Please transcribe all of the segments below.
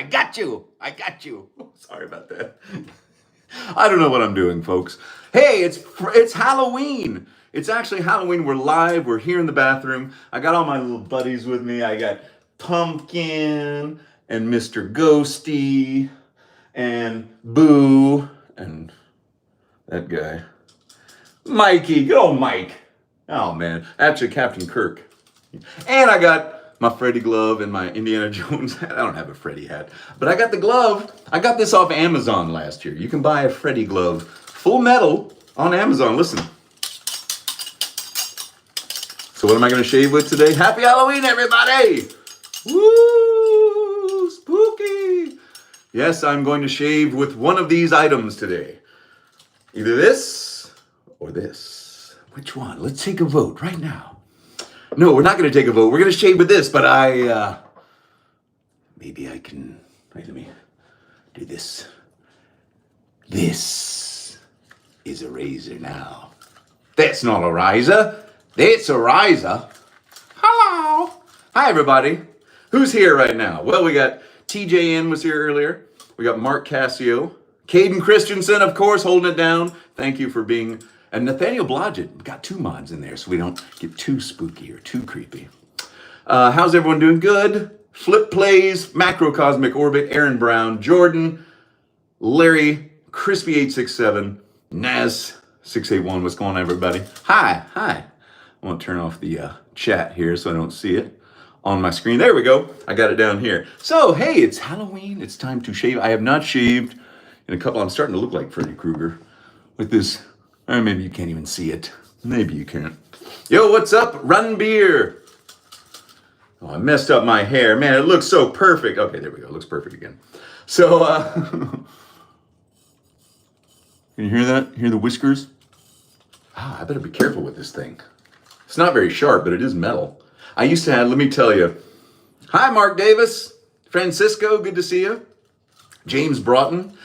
I got you. I got you. Sorry about that. I don't know what I'm doing, folks. Hey, it's Halloween. It's actually Halloween. We're live. We're here in the bathroom. I got all my little buddies with me. I got Pumpkin and Mr. Ghosty and Boo and that guy. Mikey. Good old Mike. Oh, man. Actually, Captain Kirk. And I got my Freddy glove and my Indiana Jones hat. I don't have a Freddy hat, but I got the glove. I got this off Amazon last year. You can buy a Freddy glove, full metal, on Amazon. Listen. So what am I going to shave with today? Happy Halloween, everybody! Woo! Spooky! Yes, I'm going to shave with one of these items today. Either this or this. Which one? Let's take a vote right now. No, we're not going to take a vote. We're going to shave with this, but maybe I can, wait, let me do this. This is a razor now. That's not a razor. That's a razor. Hello. Hi, everybody. Who's here right now? Well, we got TJN was here earlier. We got Mark Cassio. Caden Christensen, of course, holding it down. Thank you for being... And Nathaniel Blodgett. We got two mods in there so we don't get too spooky or too creepy. How's everyone doing? Good. Flip Plays, Macrocosmic Orbit, Aaron Brown, Jordan, Larry, Crispy867, Naz681. What's going on, everybody? Hi. I want to turn off the chat here so I don't see it on my screen. There we go. I got it down here. So, hey, it's Halloween. It's time to shave. I have not shaved in a couple. I'm starting to look like Freddy Krueger with this... maybe you can't even see it. Maybe you can't. Yo, what's up? Run beer. Oh, I messed up my hair. Man, it looks so perfect. Okay, there we go. It looks perfect again. So, can you hear that? Hear the whiskers? I better be careful with this thing. It's not very sharp, but it is metal. I used to have, let me tell you. Hi, Mark Davis. Francisco, good to see you. James Broughton.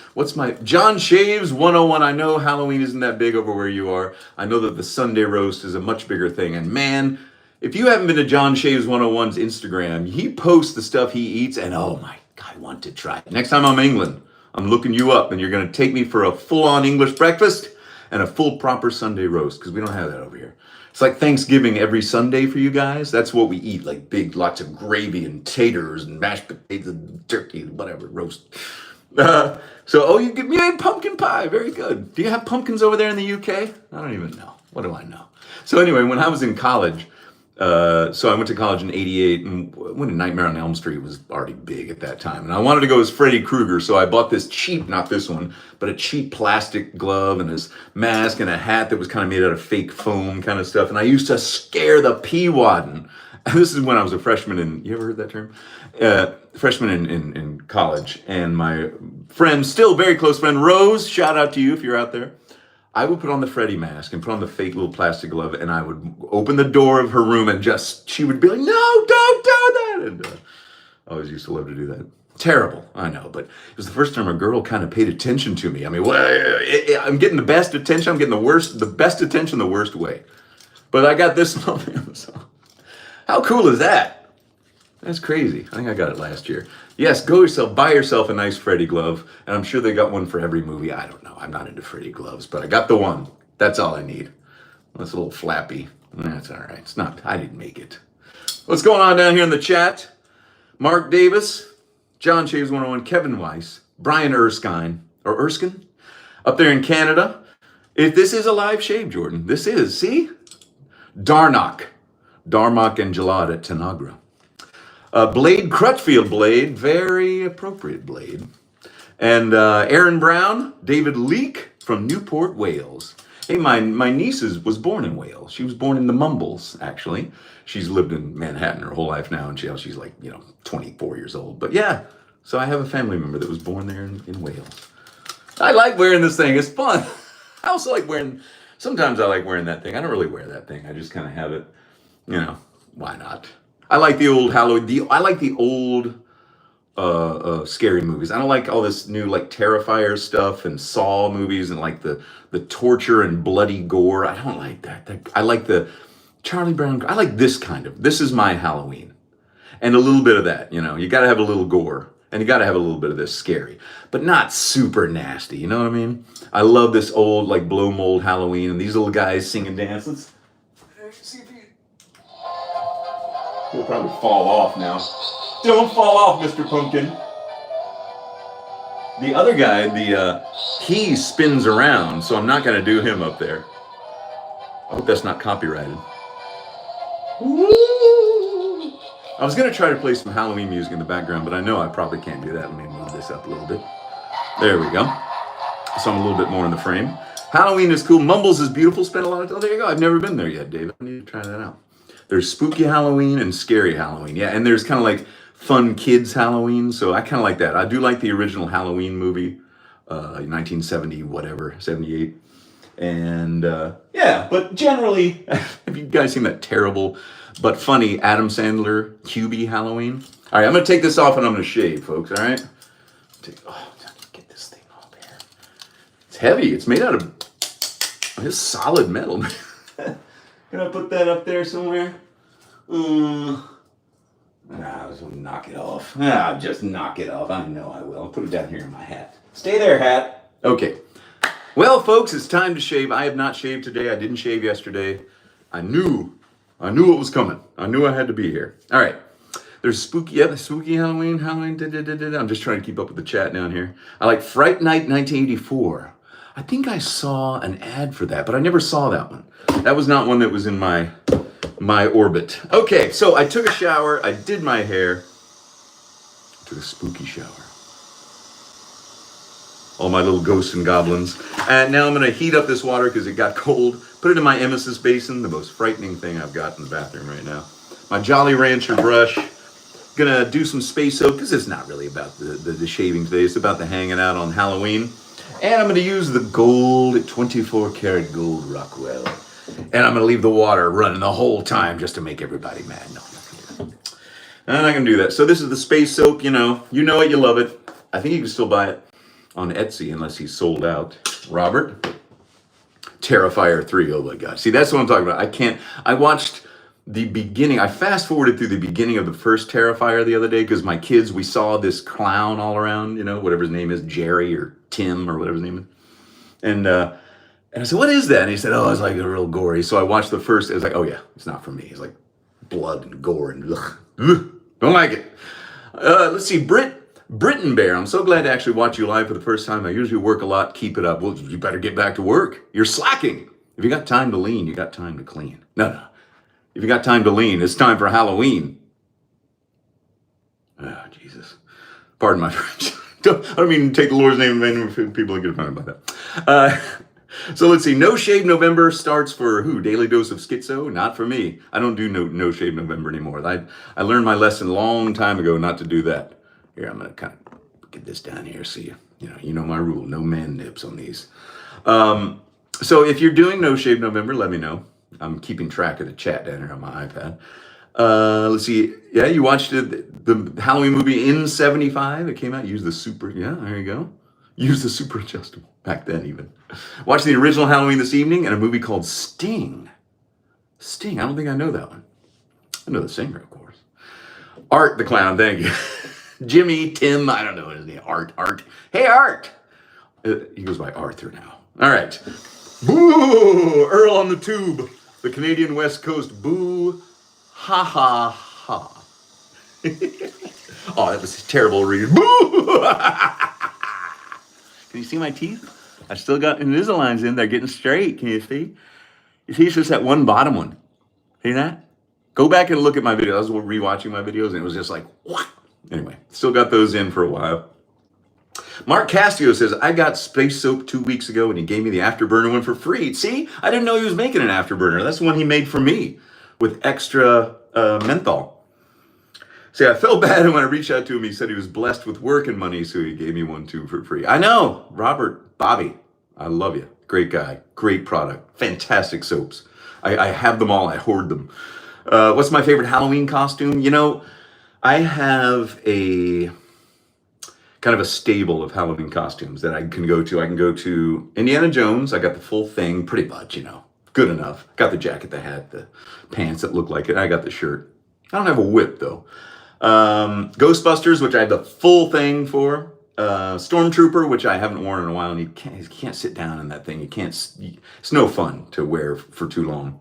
John Shaves 101. I know Halloween isn't that big over where you are. I know that the Sunday roast is a much bigger thing. And man, if you haven't been to John Shaves 101's Instagram, he posts the stuff he eats and oh my God, I want to try it. Next time I'm in England, I'm looking you up and you're going to take me for a full-on English breakfast and a full proper Sunday roast because we don't have that over here. It's like Thanksgiving every Sunday for you guys. That's what we eat, like big, lots of gravy and taters and mashed potatoes and turkey, whatever, roast. You made pumpkin pie. Very good. Do you have pumpkins over there in the UK? I don't even know. What do I know? So anyway, when I was in college, I went to college in '88, and when Nightmare on Elm Street was already big at that time. And I wanted to go as Freddy Krueger, so I bought this cheap, not this one, but a cheap plastic glove and this mask and a hat that was kind of made out of fake foam kind of stuff. And I used to scare the pee-waddin'. This is when I was a freshman in, you ever heard that term? Freshman in college. And my friend, still very close friend, Rose, shout out to you if you're out there. I would put on the Freddy mask and put on the fake little plastic glove and I would open the door of her room and she would be like, no, don't do that. And I always used to love to do that. Terrible, I know, but it was the first time a girl kind of paid attention to me. I mean, I'm getting the best attention. I'm getting the best attention the worst way. But I got this on Amazon. How cool is that? That's crazy. I think I got it last year. Yes, buy yourself a nice Freddy glove. And I'm sure they got one for every movie. I don't know. I'm not into Freddy gloves, but I got the one. That's all I need. That's a little flappy. That's all right. It's not, I didn't make it. What's going on down here in the chat? Mark Davis, John Shaves 101, Kevin Weiss, Brian Erskine, up there in Canada. If this is a live shave, Jordan, this is, see? Darmok and Jalad at Tanagra. Blade, Crutchfield Blade, very appropriate blade. And Aaron Brown, David Leake from Newport, Wales. Hey, my niece was born in Wales. She was born in the Mumbles, actually. She's lived in Manhattan her whole life now, and she's like, 24 years old. But yeah, so I have a family member that was born there in Wales. I like wearing this thing. It's fun. I also like sometimes I like wearing that thing. I don't really wear that thing. I just kind of have it. Why not? I like the old Halloween. I like the old scary movies. I don't like all this new like Terrifier stuff and Saw movies and like the torture and bloody gore. I don't like that. I like the Charlie Brown. I like this kind of. This is my Halloween, and a little bit of that. You got to have a little gore. And you got to have a little bit of this scary, but not super nasty. You know what I mean? I love this old like blow mold Halloween and these little guys sing and dance. Let's see if he'll probably fall off now. Don't fall off, Mr. Pumpkin. The other guy, he spins around, so I'm not going to do him up there. I hope that's not copyrighted. Woo! I was going to try to play some Halloween music in the background, but I know I probably can't do that. Let me move this up a little bit. There we go. So I'm a little bit more in the frame. Halloween is cool. Mumbles is beautiful. Spent a lot of time. Oh, there you go. I've never been there yet, David. I need to try that out. There's spooky Halloween and scary Halloween. Yeah, and there's kind of like fun kids Halloween. So I kind of like that. I do like the original Halloween movie, 1970, whatever, 78. And yeah, but generally, have you guys seen that terrible but funny Adam Sandler QB Halloween? All right, I'm going to take this off and I'm going to shave, folks, all right? Get this thing off here. It's heavy. It's made out of this solid metal. Can I put that up there somewhere? Nah, I just want to knock it off. Just knock it off. I know I will. I'll put it down here in my hat. Stay there, hat. Okay. Well, folks, it's time to shave. I have not shaved today. I didn't shave yesterday. I knew it was coming. I knew I had to be here. All right. There's spooky Halloween. I'm just trying to keep up with the chat down here. I like Fright Night 1984. I think I saw an ad for that, but I never saw that one. That was not one that was in my orbit. Okay, so I took a shower. I did my hair. Took a spooky shower. All my little ghosts and goblins. And now I'm going to heat up this water because it got cold. Put it in my emesis basin, the most frightening thing I've got in the bathroom right now. My Jolly Rancher brush. Going to do some space soap because it's not really about the shaving today. It's about the hanging out on Halloween. And I'm going to use the gold, 24 karat gold Rockwell. And I'm going to leave the water running the whole time just to make everybody mad. No, I'm not going to do that. So this is the space soap. You know it, you love it. I think you can still buy it on Etsy unless he's sold out. Robert, Terrifier 3. Oh my God. See, that's what I'm talking about. I watched the beginning. I fast forwarded through the beginning of the first Terrifier the other day because my kids, we saw this clown all around, whatever his name is, Jerry or Tim or whatever his name is. And I said, what is that? And he said, oh, it's like a real gory. So I watched the first. It was like, oh yeah, it's not for me. It's like blood and gore and ugh, don't like it. Let's see, Britton Bear, I'm so glad to actually watch you live for the first time. I usually work a lot. Keep it up. Well, you better get back to work. You're slacking. If you got time to lean, you got time to clean. No. If you got time to lean, it's time for Halloween. Oh, Jesus. Pardon my French. I don't mean to take the Lord's name in vain for people that get offended by that. So let's see. No Shave November starts for who? Daily Dose of Schizo? Not for me. I don't do no Shave November anymore. I learned my lesson a long time ago not to do that. Here, I'm going to kind of get this down here so you know my rule. No man nips on these. So if you're doing No Shave November, let me know. I'm keeping track of the chat down here on my iPad. Let's see. Yeah, you watched the Halloween movie in 75. It came out. Use the super. Yeah, there you go. Use the super adjustable. Back then even. Watched the original Halloween this evening and a movie called Sting. Sting. I don't think I know that one. I know the singer, of course. Art the Clown. Thank you. Jimmy, Tim, I don't know his name. Art. Hey, Art. He goes by Arthur now. All right. Boo! Earl on the tube. The Canadian West Coast. Boo. Ha ha ha. Oh, that was a terrible read. Boo! Can you see my teeth? I still got Invisaligns in. They're getting straight. Can you see? You see, it's just that one bottom one. See that? Go back and look at my videos. I was rewatching my videos and it was just like, what? Anyway, still got those in for a while. Mark Castillo says, I got space soap 2 weeks ago and he gave me the afterburner one for free. See, I didn't know he was making an afterburner. That's the one he made for me with extra menthol. See, I felt bad when I reached out to him. He said he was blessed with work and money, so he gave me one too for free. I know, Robert, Bobby, I love you. Great guy, great product, fantastic soaps. I have them all, I hoard them. What's my favorite Halloween costume? I have a kind of a stable of Halloween costumes that I can go to. I can go to Indiana Jones. I got the full thing, pretty much, good enough. Got the jacket, the hat, the pants that look like it. I got the shirt. I don't have a whip, though. Ghostbusters, which I have the full thing for. Stormtrooper, which I haven't worn in a while, and you can't sit down in that thing. You can't. It's no fun to wear for too long.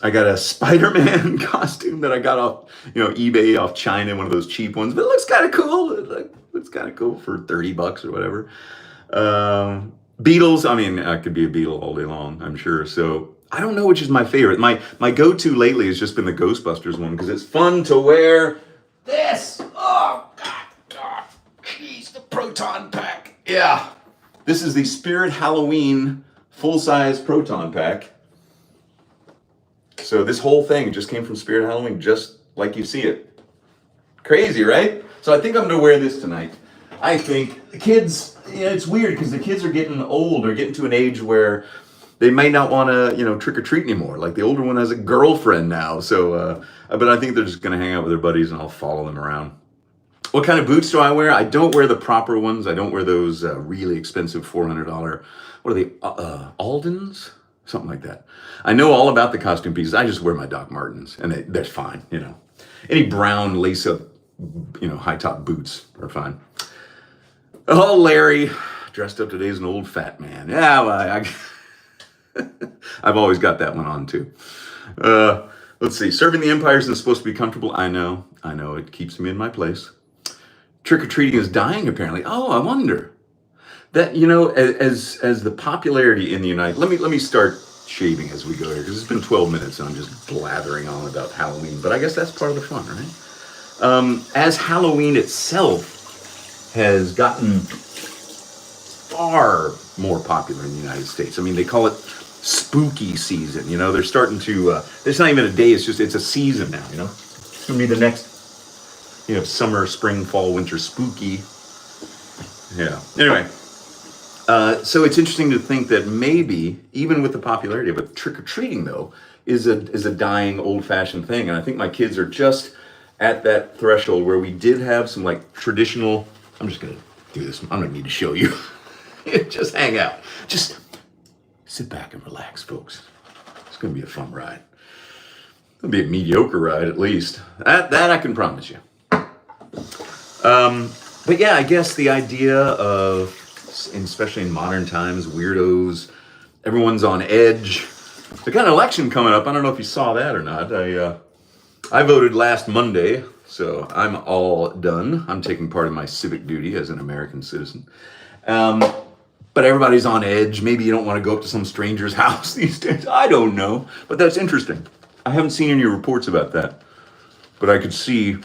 I got a Spider-Man costume that I got off, eBay, off China, one of those cheap ones, but it looks kind of cool. It looks kind of cool for $30 or whatever. Beatles, I mean, I could be a Beatle all day long, I'm sure. So I don't know which is my favorite. My go-to lately has just been the Ghostbusters one because it's fun to wear. This, oh God, jeez, the Proton Pack. Yeah, this is the Spirit Halloween full-size Proton Pack. So this whole thing just came from Spirit Halloween, just like you see it. Crazy, right? So I think I'm going to wear this tonight. I think the kids, it's weird because the kids are getting old or getting to an age where they may not want to, trick or treat anymore. Like the older one has a girlfriend now. So, but I think they're just going to hang out with their buddies and I'll follow them around. What kind of boots do I wear? I don't wear the proper ones. I don't wear those really expensive $400, what are they, Aldens? Something like that. I know all about the costume pieces. I just wear my Doc Martens, and they're fine, Any brown lace-up, high top boots are fine. Oh, Larry, dressed up today as an old fat man. Yeah, well, I've always got that one on too. Let's see. Serving the Empire isn't supposed to be comfortable. I know. It keeps me in my place. Trick-or-treating is dying, apparently. Oh, I wonder. That, as the popularity in the let me start shaving as we go here, because it's been 12 minutes and I'm just blathering on about Halloween, but I guess that's part of the fun, right? As Halloween itself has gotten far more popular in the United States. I mean, they call it spooky season, they're starting to, it's not even a day, it's a season now, It's going to be the next, summer, spring, fall, winter, spooky. Yeah. Anyway. So it's interesting to think that maybe, even with the popularity of it, trick-or-treating, though, is a dying, old-fashioned thing. And I think my kids are just at that threshold where we did have some, traditional... I'm just going to do this. I don't need to show you. Just hang out. Just sit back and relax, folks. It's going to be a fun ride. It'll be a mediocre ride, at least. That I can promise you. But yeah, I guess the idea of... especially in modern times, weirdos, everyone's on edge. We got an election coming up. I don't know if you saw that or not. I voted last Monday, so I'm all done. I'm taking part in my civic duty as an American citizen. But everybody's on edge. Maybe you don't want to go up to some stranger's house these days. I don't know, but that's interesting. I haven't seen any reports about that, but I could see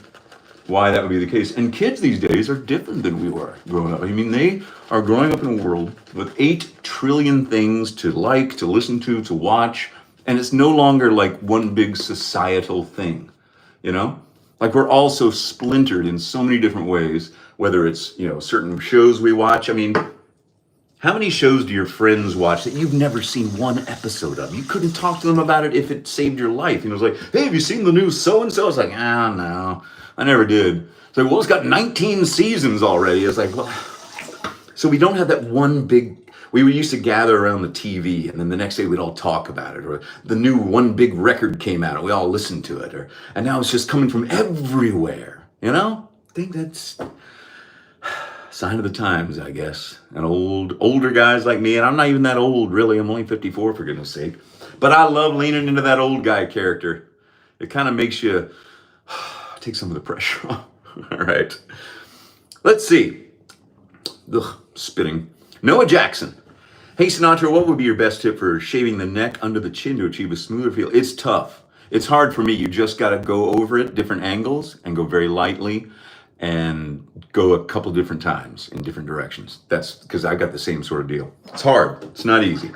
why that would be the case. And kids these days are different than we were growing up. I mean, they are growing up in a world with 8 trillion things to like, to listen to watch, and it's no longer like one big societal thing, Like we're all so splintered in so many different ways, whether it's, certain shows we watch. I mean, how many shows do your friends watch that you've never seen one episode of? You couldn't talk to them about it if it saved your life. It's like, hey, have you seen the new so-and-so? It's like, no. I never did. It's like, well, it's got 19 seasons already. It's like, well, so we don't have that one big, we used to gather around the TV and then the next day we'd all talk about it, or the new one big record came out and we all listened to it, and now it's just coming from everywhere, I think that's a sign of the times, I guess. And older guys like me, and I'm not even that old, really. I'm only 54, for goodness sake. But I love leaning into that old guy character. It kind of makes you take some of the pressure off. All right. Let's see. Ugh, spitting. Noah Jackson. Hey, Sinatra, what would be your best tip for shaving the neck under the chin to achieve a smoother feel? It's tough. It's hard for me. You just got to go over it, different angles, and go very lightly, and go a couple different times in different directions. That's because I got the same sort of deal. It's hard. It's not easy.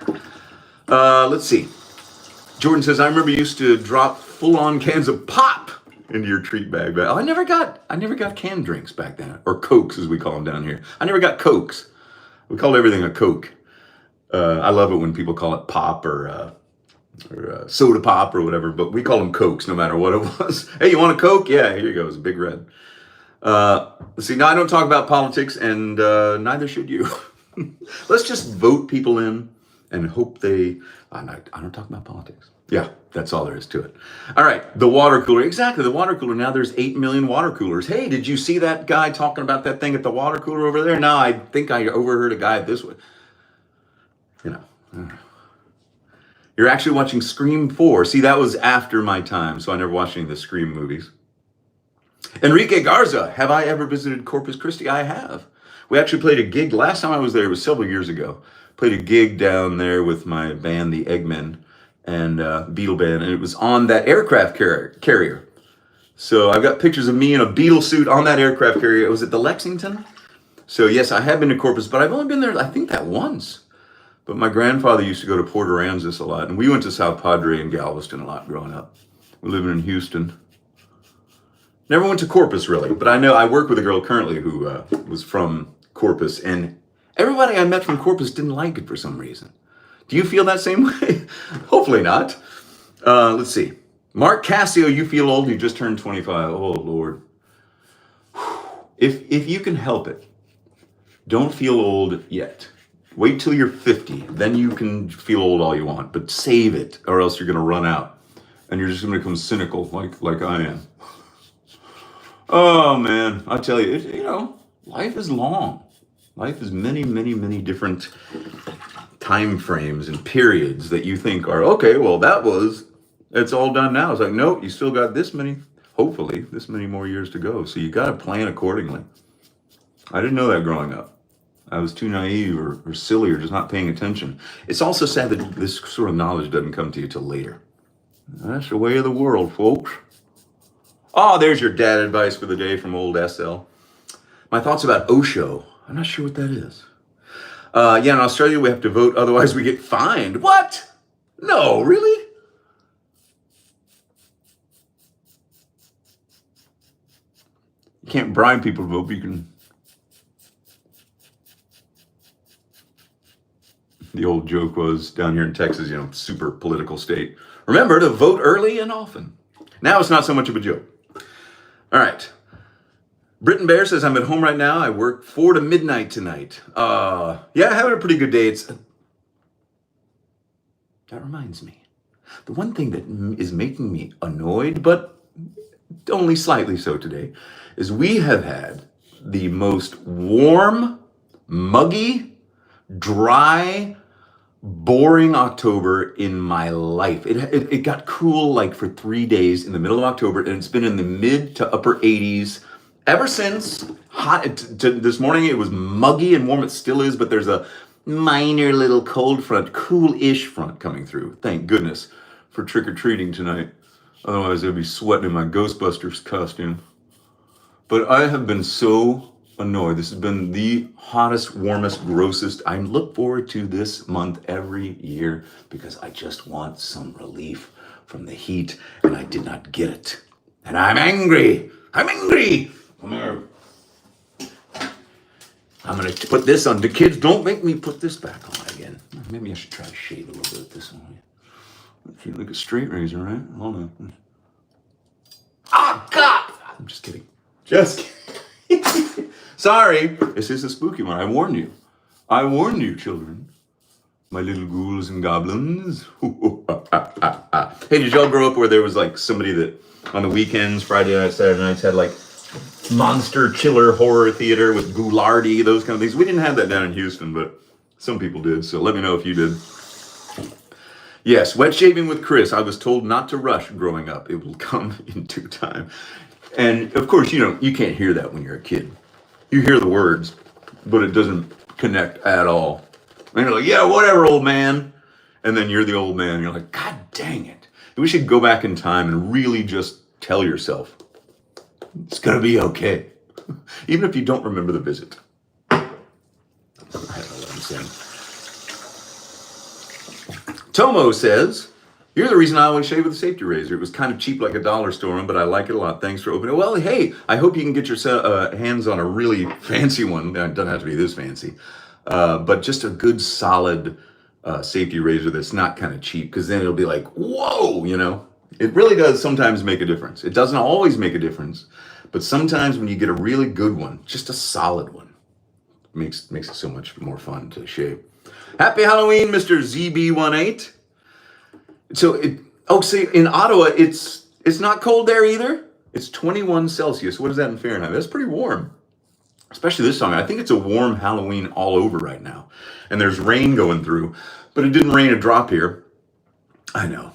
Let's see. Jordan says, I remember you used to drop full-on cans of pop into your treat bag. But I never got canned drinks back then, or Cokes as we call them down here. I never got Cokes. We called everything a Coke. I love it when people call it pop or soda pop or whatever, but we call them Cokes no matter what it was. Hey, you want a Coke? Yeah, here you go. It's a big red. Let's see. Now I don't talk about politics, and neither should you. Let's just vote people in and hope they. I don't talk about politics. Yeah, that's all there is to it. All right, the water cooler. Exactly, the water cooler. Now there's 8 million water coolers. Hey, did you see that guy talking about that thing at the water cooler over there? No, I think I overheard a guy this way. You know, you're actually watching Scream 4. See, that was after my time, so I never watched any of the Scream movies. Enrique Garza, have I ever visited Corpus Christi? I have. We actually played a gig. Last time I was there was several years ago. Played a gig down there with my band, the Eggmen, and Beetle Band, and it was on that aircraft carrier. So I've got pictures of me in a Beetle suit on that aircraft carrier. It was at the Lexington. So yes, I have been to Corpus, but I've only been there, I think, that once. But my grandfather used to go to Port Aransas a lot, and we went to South Padre and Galveston a lot growing up. We lived in Houston. Never went to Corpus, really, but I know I work with a girl currently who was from Corpus, and everybody I met from Corpus didn't like it for some reason. Do you feel that same way? Hopefully not. Let's see. Mark Cassio, you feel old, you just turned 25. Oh, Lord. If you can help it, don't feel old yet. Wait till you're 50, then you can feel old all you want, but save it, or else you're going to run out, and you're just going to become cynical like I am. Oh, man, I tell you, life is long. Life is many, many, many different time frames and periods that you think are, okay, well, it's all done now. It's like, nope, you still got hopefully, this many more years to go. So you got to plan accordingly. I didn't know that growing up. I was too naive or silly or just not paying attention. It's also sad that this sort of knowledge doesn't come to you till later. That's the way of the world, folks. Oh, there's your dad advice for the day from old SL. My thoughts about Osho. I'm not sure what that is. In Australia, we have to vote, otherwise we get fined. What? No, really? You can't bribe people to vote, but you can. The old joke was down here in Texas, super political state. Remember to vote early and often. Now it's not so much of a joke. All right. Britton Bear says, I'm at home right now. I work 4 to midnight tonight. Having a pretty good day. That reminds me. The one thing that is making me annoyed, but only slightly so today, is we have had the most warm, muggy, dry, boring October in my life. It got cool for 3 days in the middle of October, and it's been in the mid to upper 80s ever since. This morning it was muggy and warm. It still is, but there's a minor little cold front, cool-ish front coming through. Thank goodness for trick-or-treating tonight. Otherwise I'd be sweating in my Ghostbusters costume. But I have been so annoyed. This has been the hottest, warmest, grossest. I look forward to this month every year because I just want some relief from the heat, and I did not get it. And I'm angry. I'm angry. Come here. I'm going to put this on. The kids, don't make me put this back on again. Maybe I should try to shave a little bit of this on. Like a straight razor, right? Hold on. Oh, God! I'm just kidding. Just kidding. Sorry. This is a spooky one. I warned you. I warned you, children. My little ghouls and goblins. Hey, did y'all grow up where there was somebody that on the weekends, Friday nights, Saturday nights, had monster chiller horror theater with Ghoulardi, those kind of things? We didn't have that down in Houston, but some people did. So let me know if you did. Yes, wet shaving with Chris. I was told not to rush growing up. It will come in due time. And of course, you can't hear that when you're a kid. You hear the words, but it doesn't connect at all. And you're like, yeah, whatever, old man. And then you're the old man. And you're like, God dang it. We should go back in time and really just tell yourself, it's going to be okay. Even if you don't remember the visit. I don't know what I'm saying. Tomo says, you're the reason I always shave with a safety razor. It was kind of cheap like a dollar store, but I like it a lot. Thanks for opening it. Well, hey, I hope you can get your hands on a really fancy one. It doesn't have to be this fancy. But just a good, solid safety razor that's not kind of cheap, because then it'll be like, whoa, It really does sometimes make a difference. It doesn't always make a difference, but sometimes when you get a really good one, just a solid one, makes it so much more fun to shave. Happy Halloween, Mr. ZB18. So Oh, see, in Ottawa, it's not cold there either. It's 21 Celsius. What is that in Fahrenheit? That's pretty warm. Especially this song. I think it's a warm Halloween all over right now. And there's rain going through, but it didn't rain a drop here. I know.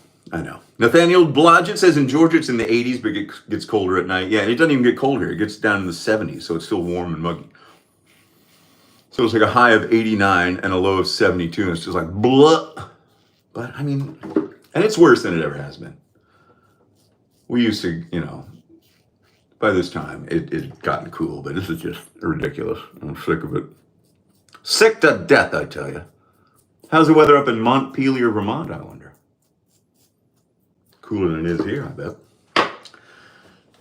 Nathaniel Blodgett says in Georgia it's in the 80s, but it gets colder at night. Yeah, it doesn't even get cold here. It gets down in the 70s, so it's still warm and muggy. So it's like a high of 89 and a low of 72, and it's just like blah. But I mean, and it's worse than it ever has been. We used to, by this time, it had gotten cool, but this is just ridiculous. I'm sick of it. Sick to death, I tell you. How's the weather up in Montpelier, Vermont, I wonder? Cooler than it is here, I bet.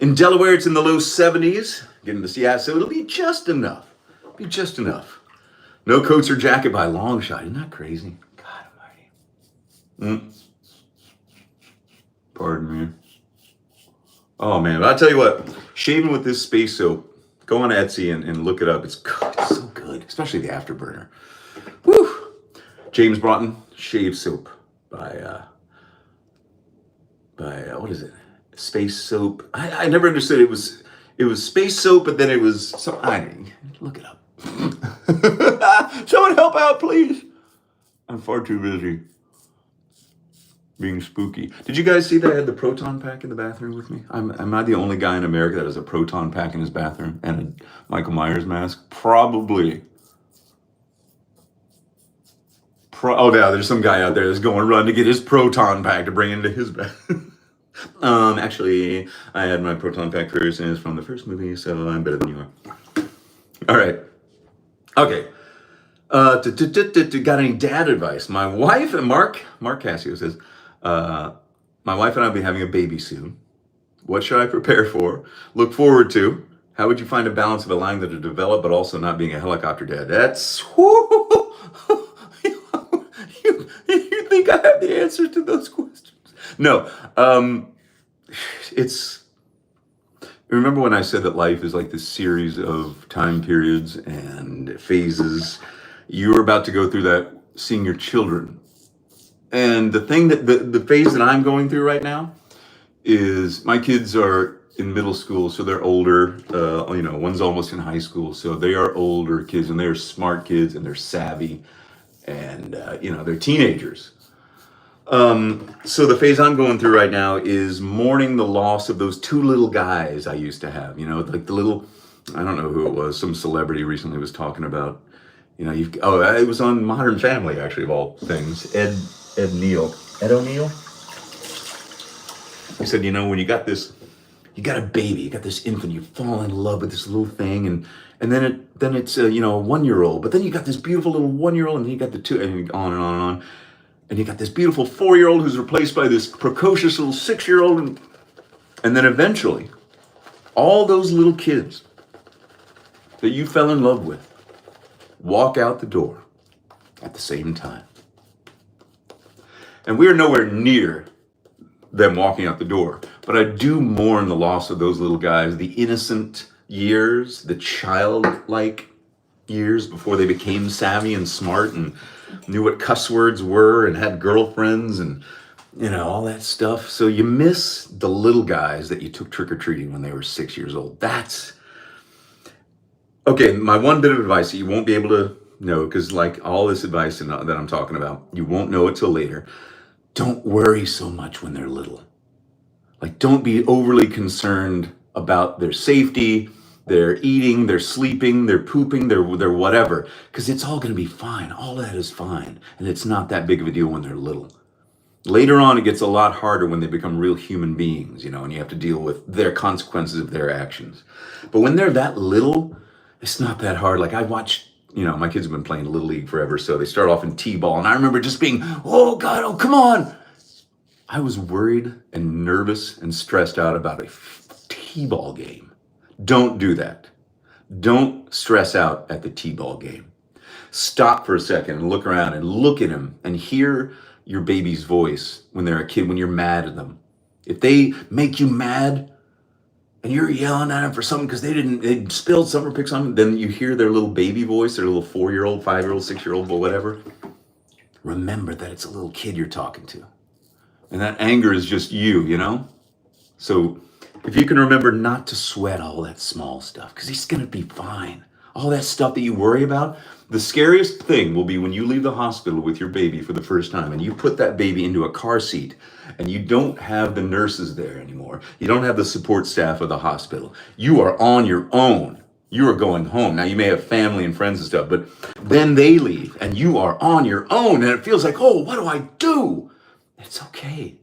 In Delaware, it's in the low 70s. Getting to Seattle, so it'll be just enough. No coats or jacket by a long shot. Isn't that crazy? God almighty. Pardon me. Oh, man. But I'll tell you what. Shaving with this space soap, go on Etsy and look it up. It's good. It's so good. Especially the afterburner. Woo! James Broughton, shave soap by what is it? Space soap. I never understood it was space soap, but then it was some. Look it up. Someone help out, please. I'm far too busy being spooky. Did you guys see that I had the proton pack in the bathroom with me? Am I the only guy in America that has a proton pack in his bathroom and a Michael Myers mask? Probably. Oh, yeah, there's some guy out there that's going run to get his proton pack to bring into his bathroom. Actually, I had my proton pack first, and it's from the first movie, so I'm better than you are. All right. Okay. Got any dad advice? My wife and Mark Cassio says, my wife and I will be having a baby soon. What should I prepare for? Look forward to? How would you find a balance of allowing them to develop, but also not being a helicopter dad? That's, you think I have the answers to those questions? No. Remember when I said that life is like this series of time periods and phases? You're about to go through that seeing your children. And the thing that the phase that I'm going through right now is my kids are in middle school, so they're older. One's almost in high school, so they are older kids, and they're smart kids, and they're savvy, and they're teenagers. So the phase I'm going through right now is mourning the loss of those two little guys I used to have. Like the little, I don't know who it was. Some celebrity recently was talking about. It was on Modern Family, actually, of all things. Ed O'Neill. He said, when you got a baby, you got this infant, you fall in love with this little thing, and then it's a 1-year-old, but then you got this beautiful little 1-year-old, and then you got the two, and on and on and on, and you got this beautiful 4-year-old who's replaced by this precocious little 6-year-old, and then eventually, all those little kids that you fell in love with walk out the door at the same time. And we are nowhere near them walking out the door. But I do mourn the loss of those little guys, the innocent years, the childlike years before they became savvy and smart and knew what cuss words were and had girlfriends and, all that stuff. So you miss the little guys that you took trick-or-treating when they were 6 years old. Okay, my one bit of advice that you won't be able to know, because like all this advice that I'm talking about, you won't know it till later. Don't worry so much when they're little. Like, don't be overly concerned about their safety, their eating, their sleeping, their pooping, their whatever, because it's all going to be fine. All that is fine, and it's not that big of a deal when they're little. Later on, it gets a lot harder when they become real human beings, and you have to deal with their consequences of their actions. But when they're that little, it's not that hard. Like I watched, my kids have been playing Little League forever, so they start off in T-ball, and I remember just being, oh God, oh come on. I was worried and nervous and stressed out about a T-ball game. Don't do that. Don't stress out at the T-ball game. Stop for a second and look around and look at them and hear your baby's voice when they're a kid, when you're mad at them. If they make you mad and you're yelling at them for something because they spilled something or picked something, then you hear their little baby voice, their little 4-year-old, 5-year-old, 6-year-old, whatever. Remember that it's a little kid you're talking to. And that anger is just you know? So if you can remember not to sweat all that small stuff, because he's going to be fine. All that stuff that you worry about, the scariest thing will be when you leave the hospital with your baby for the first time and you put that baby into a car seat and you don't have the nurses there anymore. You don't have the support staff of the hospital. You are on your own. You are going home. Now you may have family and friends and stuff, but then they leave and you are on your own and it feels like, oh, what do I do? It's okay.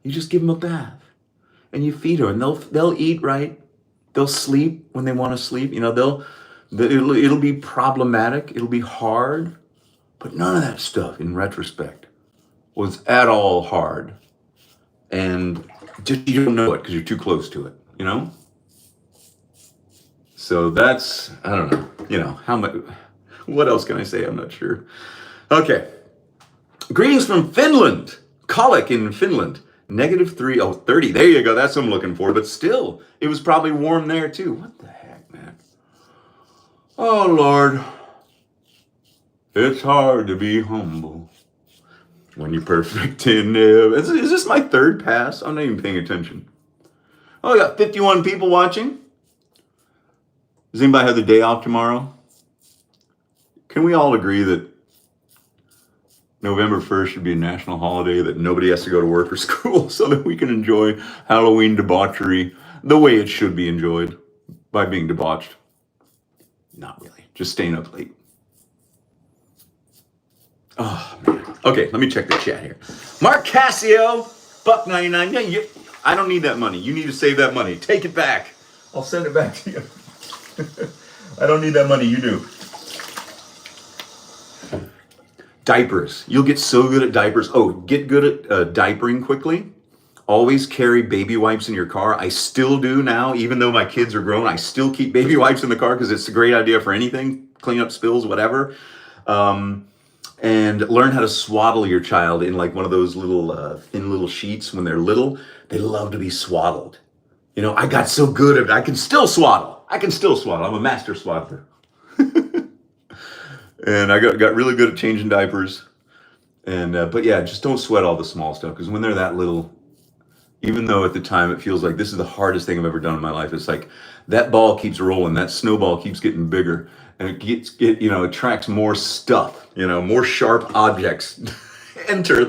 You just give them a bath and you feed her and they'll eat right. They'll sleep when they want to sleep. You know, it'll be problematic. It'll be hard, but none of that stuff in retrospect was at all hard. And just you don't know it because you're too close to it, you know? So that's, I don't know, you know, how much, what else can I say? I'm not sure. Okay. Greetings from Finland. Colic in Finland. -3, 30. There you go. That's what I'm looking for. But still, it was probably warm there too. What the heck, man? Oh, Lord. It's hard to be humble when you're perfect in is this my third pass? I'm not even paying attention. Oh, I got 51 people watching. Does anybody have the day off tomorrow? Can we all agree that November 1st should be a national holiday, that nobody has to go to work or school so that we can enjoy Halloween debauchery the way it should be enjoyed by being debauched? Not really. Just staying up late. Oh, man. Okay, let me check the chat here. Mark Cassio, $1.99. Yeah, I don't need that money. You need to save that money. Take it back. I'll send it back to you. I don't need that money. You do. Diapers. You'll get so good at diapers. Oh, get good at diapering quickly. Always carry baby wipes in your car. I still do now, even though my kids are grown. I still keep baby wipes in the car because it's a great idea for anything. Clean up spills, whatever. And learn how to swaddle your child in like one of those little thin little sheets when they're little. They love to be swaddled. You know, I got so good at it. I can still swaddle. I'm a master swaddler. And I got really good at changing diapers. And but yeah, just don't sweat all the small stuff, because when they're that little, even though at the time it feels like this is the hardest thing I've ever done in my life, it's like that ball keeps rolling, that snowball keeps getting bigger, and it attracts more stuff, you know, more sharp objects enter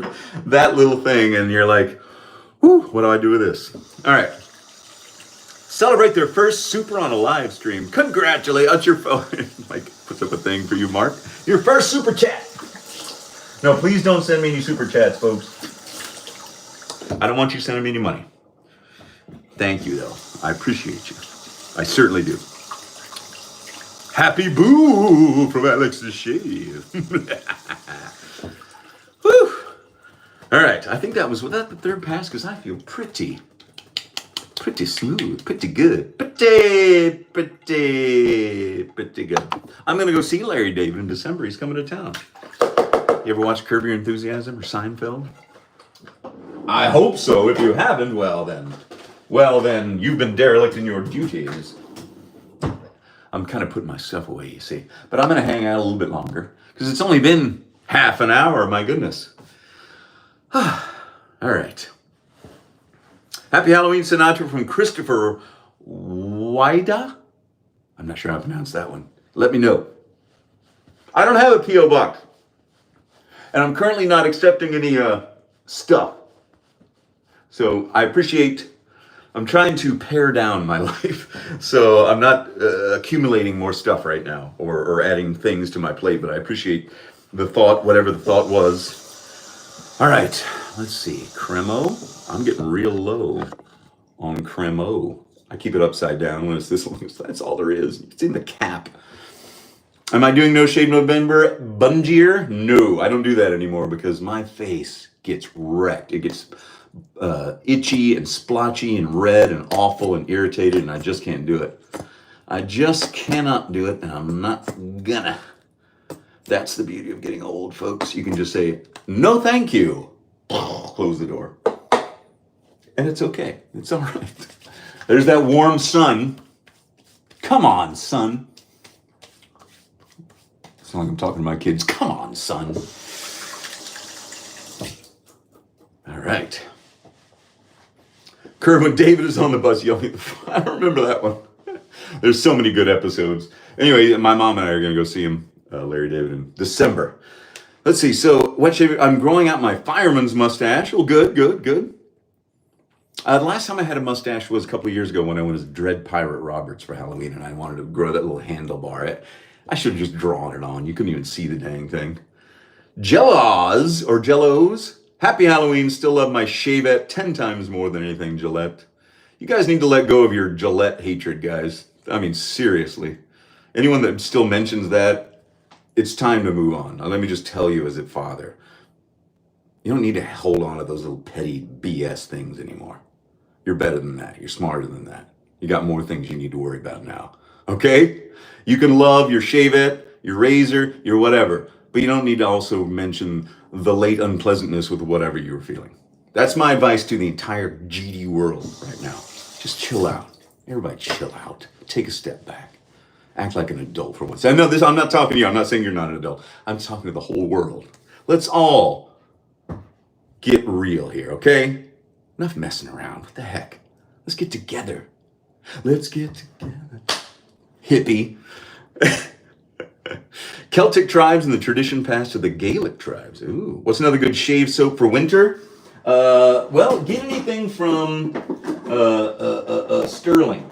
that little thing, and you're like, whew, what do I do with this? All right. Celebrate their first super on a live stream. Congratulate. That's your phone. Mike puts up a thing for you, Mark. Your first super chat. No, please don't send me any super chats, folks. I don't want you sending me any money. Thank you, though. I appreciate you. I certainly do. Happy boo from Alex the Shave. Whew. All right. I think that was the third pass, because I feel pretty smooth, pretty good, pretty good. I'm gonna go see Larry David in December. He's coming to town. You ever watch Curb Your Enthusiasm or Seinfeld? I hope so. If you haven't, well then you've been derelict in your duties. I'm kind of putting myself away, you see, but I'm gonna hang out a little bit longer because it's only been half an hour. My goodness. All right. Happy Halloween, Sinatra, from Christopher Wida. I'm not sure how to pronounce that one. Let me know. I don't have a P.O. box. And I'm currently not accepting any stuff. So I'm trying to pare down my life. So I'm not accumulating more stuff right now or adding things to my plate. But I appreciate the thought, whatever the thought was. All right. Let's see. Cremo. I'm getting real low on Cremo. I keep it upside down when it's this long. That's all there is. It's in the cap. Am I doing No Shave November bungier? No, I don't do that anymore because my face gets wrecked. It gets itchy and splotchy and red and awful and irritated, and I just can't do it. I just cannot do it, and I'm not gonna. That's the beauty of getting old, folks. You can just say, no thank you. Close the door. And it's okay. It's all right. There's that warm sun. Come on, son. It's not like I'm talking to my kids. Come on, son. All right. Curve when David is on the bus yelling at the I don't remember that one. There's so many good episodes. Anyway, my mom and I are going to go see him, Larry David, in December. Let's see. So, wet shaving. I'm growing out my fireman's mustache. Well, good. The last time I had a mustache was a couple of years ago when I was Dread Pirate Roberts for Halloween, and I wanted to grow that little handlebar. I should have just drawn it on. You couldn't even see the dang thing. Jellos or Jellos. Happy Halloween. Still love my shavette 10 times more than anything Gillette. You guys need to let go of your Gillette hatred, guys. I mean, seriously. Anyone that still mentions that, it's time to move on. Now, let me just tell you as a father, you don't need to hold on to those little petty BS things anymore. You're better than that. You're smarter than that. You got more things you need to worry about now. Okay? You can love your shavette, your razor, your whatever, but you don't need to also mention the late unpleasantness with whatever you were feeling. That's my advice to the entire GD world right now. Just chill out. Everybody chill out. Take a step back. Act like an adult for once. I know this, I'm not talking to you. I'm not saying you're not an adult. I'm talking to the whole world. Let's all get real here, okay? Enough messing around. What the heck? Let's get together. Let's get together. Hippie. Celtic tribes and the tradition passed to the Gaelic tribes. Ooh. What's another good shave soap for winter? Well, get anything from Sterling.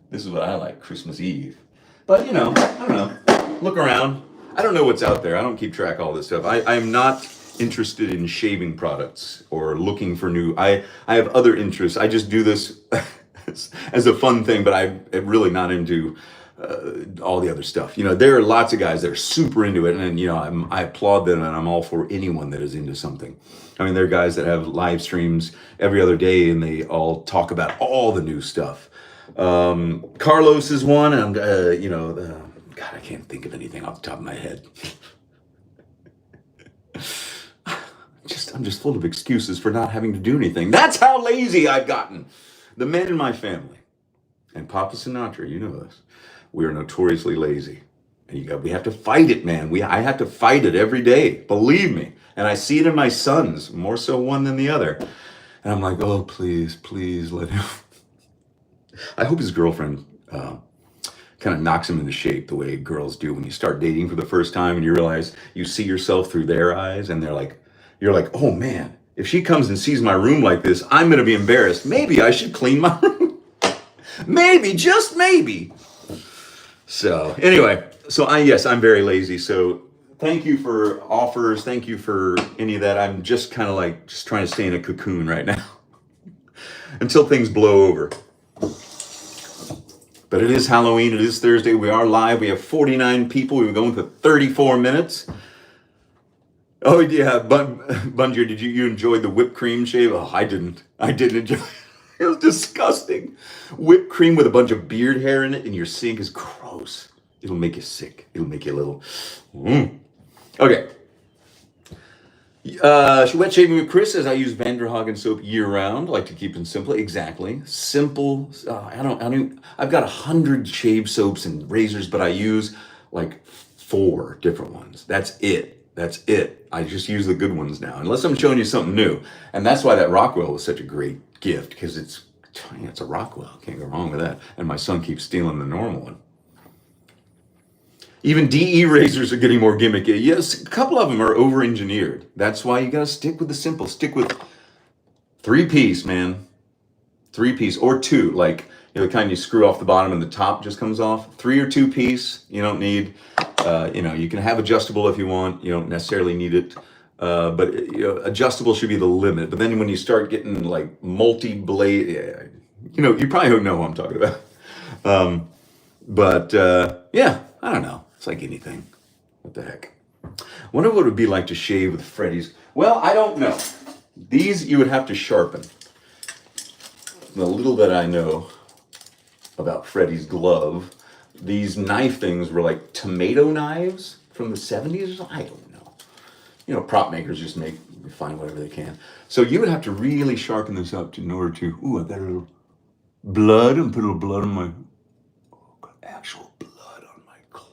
This is what I like, Christmas Eve. But, I don't know. Look around. I don't know what's out there. I don't keep track of all this stuff. I am not interested in shaving products or looking for new. I have other interests. I just do this as a fun thing, but I'm really not into all the other stuff. There are lots of guys that are super into it, and I applaud them, and I'm all for anyone that is into something. I mean, there are guys that have live streams every other day, and they all talk about all the new stuff. Carlos is one, and God, I can't think of anything off the top of my head. I'm just full of excuses for not having to do anything. That's how lazy I've gotten. The men in my family, and Papa Sinatra, you know this, we are notoriously lazy. And we have to fight it, man. I have to fight it every day, believe me. And I see it in my sons, more so one than the other. And I'm like, oh, please let him. I hope his girlfriend kind of knocks him into shape the way girls do when you start dating for the first time and you realize you see yourself through their eyes, and you're like, oh man, if she comes and sees my room like this, I'm going to be embarrassed. Maybe I should clean my room. Maybe, just maybe. So anyway, I'm very lazy. So thank you for offers. Thank you for any of that. I'm just kind of just trying to stay in a cocoon right now until things blow over. But it is Halloween. It is Thursday. We are live. We have 49 people. We've been going for 34 minutes. Oh yeah, Bunger, did you enjoy the whipped cream shave? Oh, I didn't. I didn't enjoy it. It was disgusting. Whipped cream with a bunch of beard hair in it, and your sink is gross. It'll make you sick. It'll make you a little. Okay. Wet shaving with Chris says I use Vanderhagen soap year round. I like to keep them simple. Exactly. Simple. I've got 100 shave soaps and razors, but I use like 4 different ones. That's it. I just use the good ones now, unless I'm showing you something new. And that's why that Rockwell was such a great gift, because it's a Rockwell. Can't go wrong with that. And my son keeps stealing the normal one. Even DE razors are getting more gimmicky. Yes, a couple of them are over-engineered. That's why you got to stick with the simple. Stick with 3-piece, man. 3-piece or 2, the kind you screw off the bottom and the top just comes off. 3 or 2-piece. You don't need. You can have adjustable if you want. You don't necessarily need it, but adjustable should be the limit. But then when you start getting multi-blade, you probably don't know what I'm talking about. I don't know. It's like anything. What the heck? Wonder what it would be like to shave with Freddy's. Well, I don't know. These you would have to sharpen. The little that I know about Freddy's glove. These knife things were like tomato knives from the 70s. I don't know. Prop makers just find whatever they can. So you would have to really sharpen this up in order to. Ooh, I got a little blood and put a little blood on my. Got actual blood on my claw.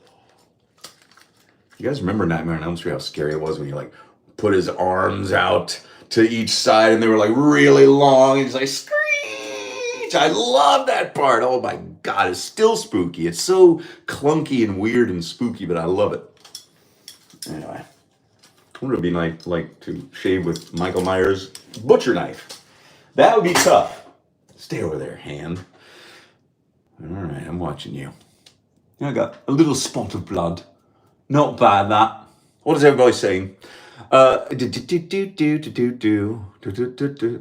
You guys remember Nightmare on Elm Street? How scary it was when you put his arms out to each side, and they were like really long, and he's like, screech. I love that part. Oh my God, it's still spooky. It's so clunky and weird and spooky, but I love it. Anyway, I wonder what it'd be like to shave with Michael Myers' butcher knife. That would be tough. Stay over there, hand. All right, I'm watching you. I got a little spot of blood. Not bad, that. What is everybody saying?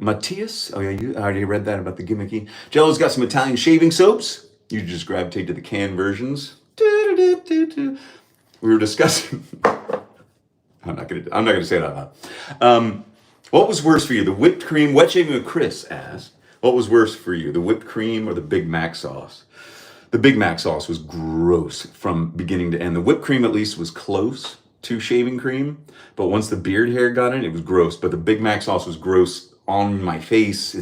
Matthias? Oh yeah, I already read that about the gimmicky. Jello's got some Italian shaving soaps. You just gravitate to the canned versions. We were discussing. I'm not gonna say that out loud. What was worse for you, the whipped cream? Wet shaving with Chris asked. What was worse for you, the whipped cream or the Big Mac sauce? The Big Mac sauce was gross from beginning to end. The whipped cream at least was close to shaving cream, but once the beard hair got in, it was gross. But the Big Mac sauce was gross on my face.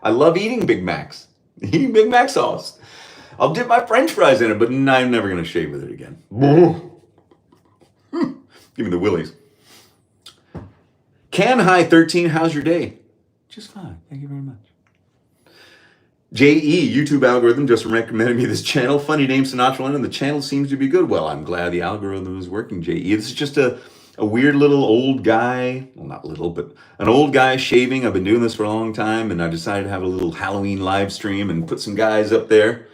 I love eating Big Macs. Eating Big Mac sauce. I'll dip my French fries in it, but I'm never gonna shave with it again. Give me the willies. Can High 13, how's your day? Just fine. Thank you very much. JE, YouTube algorithm just recommended me this channel. Funny name, SinatraLennon. The channel seems to be good. Well, I'm glad the algorithm is working, JE. This is just a weird little old guy. Well, not little, but an old guy shaving. I've been doing this for a long time, and I decided to have a little Halloween live stream and put some guys up there.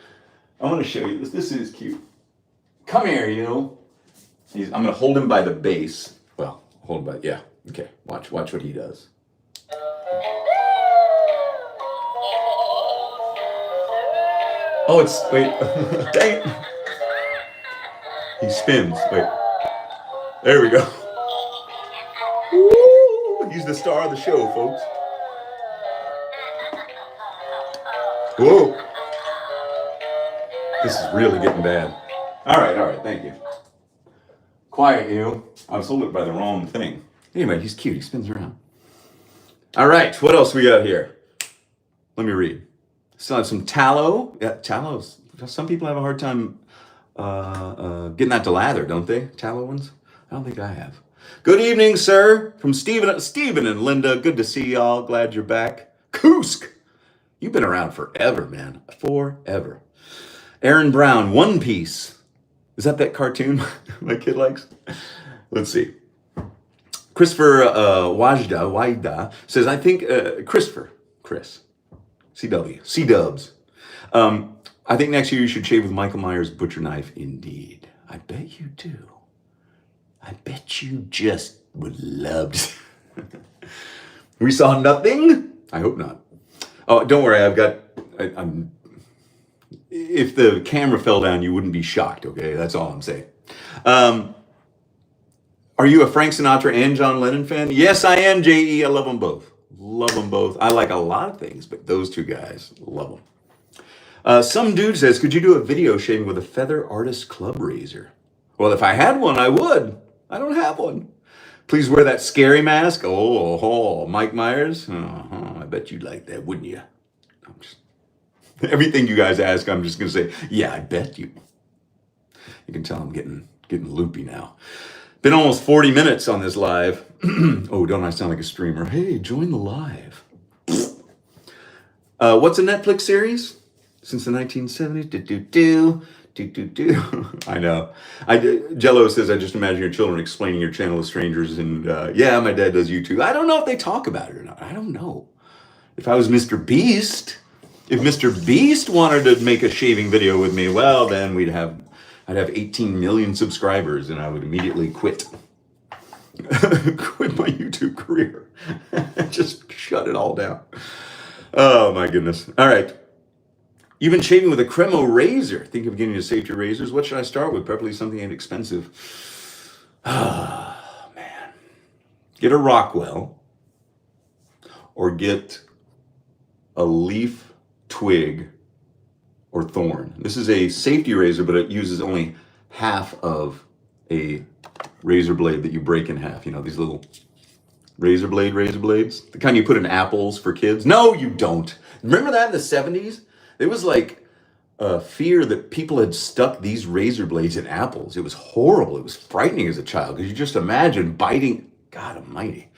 I want to show you this. This is cute. Come here, you know. I'm going to hold him by the base. Well, hold him by, yeah. Okay, watch what he does. Oh, wait, dang it. He spins, wait. There we go. Woo! He's the star of the show, folks. Whoa. This is really getting bad. All right, thank you. Quiet, you. I was holding it by the wrong thing. Anyway, he's cute, he spins around. All right, what else we got here? Let me read. Still have some tallow. Yeah, tallow. Some people have a hard time getting that to lather, don't they? Tallow ones? I don't think I have. Good evening, sir. From Stephen and Linda. Good to see y'all. Glad you're back. Kusk. You've been around forever, man. Forever. Aaron Brown, One Piece. Is that cartoon my kid likes? Let's see. Christopher Wajda says, I think, Chris. CW. C-dubs. I think next year you should shave with Michael Myers' butcher knife. Indeed. I bet you do. I bet you just would love to. We saw nothing? I hope not. Oh, don't worry. I'm. If the camera fell down, you wouldn't be shocked, okay? That's all I'm saying. Are you a Frank Sinatra and John Lennon fan? Yes, I am, JE. I love them both. Love them both. I like a lot of things, but those two guys, love them. Some dude says, could you do a video shaving with a Feather Artist Club razor? Well, if I had one, I would. I don't have one. Please wear that scary mask. Oh, Mike Myers. I bet you'd like that, wouldn't you? Everything you guys ask, I'm just going to say, yeah, I bet you. You can tell I'm getting loopy now. Been almost 40 minutes on this live. Oh, don't I sound like a streamer? Hey, join the live. What's a Netflix series? Since the 1970s? I know. Jello says, I just imagine your children explaining your channel to strangers. And yeah, my dad does YouTube. I don't know if they talk about it or not. I don't know. If I was Mr. Beast, if Mr. Beast wanted to make a shaving video with me, well, then I'd have 18 million subscribers and I would immediately quit. Quit my YouTube career. Just shut it all down. Oh my goodness. All right. You've been shaving with a Cremo razor. Think of getting to safety razors. What should I start with? Preferably something inexpensive. Ah, man. Get a Rockwell or get a leaf, twig, or thorn. This is a safety razor, but it uses only half of a razor blade that you break in half. You know, these little razor blades? The kind you put in apples for kids? No, you don't. Remember that in the 70s? There was like a fear that people had stuck these razor blades in apples. It was horrible. It was frightening as a child because you just imagine biting. God almighty.